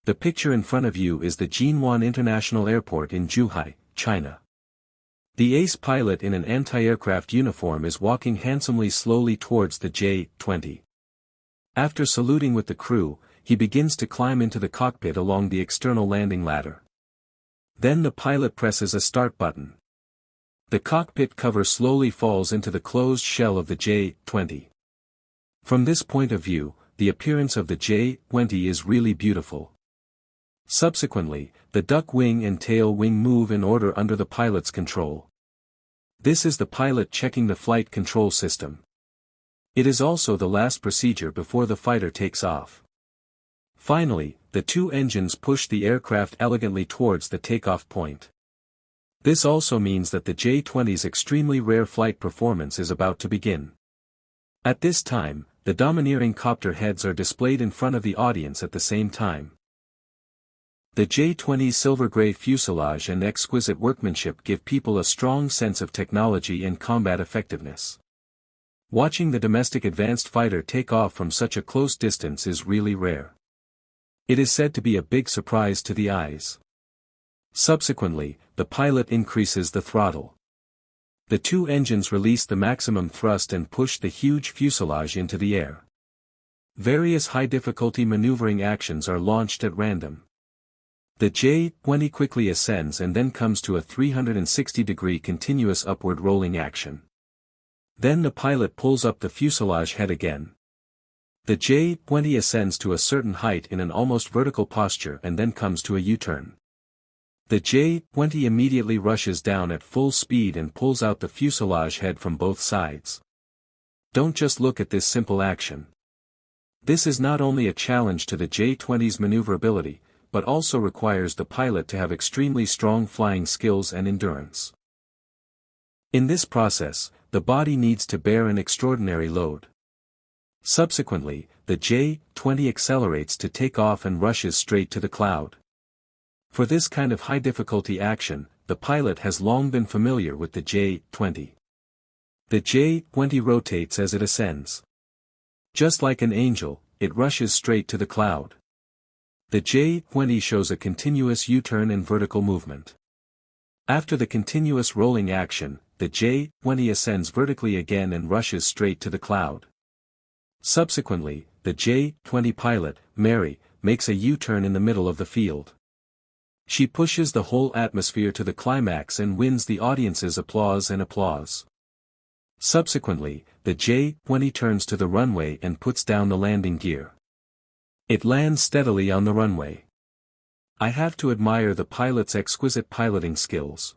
The picture in front of you is the Jinwan International Airport in Zhuhai, China. The ace pilot in an anti-aircraft uniform is walking handsomely slowly towards the J-20. After saluting with the crew, he begins to climb into the cockpit along the external landing ladder. Then the pilot presses a start button. The cockpit cover slowly falls into the closed shell of the J-20. From this point of view, the appearance of the J-20 is really beautiful. Subsequently, the duck wing and tail wing move in order under the pilot's control. This is the pilot checking the flight control system. It is also the last procedure before the fighter takes off. Finally, the two engines push the aircraft elegantly towards the takeoff point. This also means that the J-20's extremely rare flight performance is about to begin. At this time, the domineering copter heads are displayed in front of the audience at the same time. The J-20's silver-gray fuselage and exquisite workmanship give people a strong sense of technology and combat effectiveness. Watching the domestic advanced fighter take off from such a close distance is really rare. It is said to be a big surprise to the eyes. Subsequently, the pilot increases the throttle. The two engines release the maximum thrust and push the huge fuselage into the air. Various high-difficulty maneuvering actions are launched at random. The J-20 quickly ascends and then comes to a 360-degree continuous upward rolling action. Then the pilot pulls up the fuselage head again. The J-20 ascends to a certain height in an almost vertical posture and then comes to a U-turn. The J-20 immediately rushes down at full speed and pulls out the fuselage head from both sides. Don't just look at this simple action. This is not only a challenge to the J-20's maneuverability, but also requires the pilot to have extremely strong flying skills and endurance. In this process, the body needs to bear an extraordinary load. Subsequently, the J-20 accelerates to take off and rushes straight to the cloud. For this kind of high-difficulty action, the pilot has long been familiar with the J-20. The J-20 rotates as it ascends. Just like an angel, it rushes straight to the cloud. The J-20 shows a continuous U-turn and vertical movement. After the continuous rolling action, the J-20 ascends vertically again and rushes straight to the cloud. Subsequently, the J-20 pilot, Mary, makes a U-turn in the middle of the field. She pushes the whole atmosphere to the climax and wins the audience's applause and applause. Subsequently, the J-20 turns to the runway and puts down the landing gear. It lands steadily on the runway. I have to admire the pilot's exquisite piloting skills.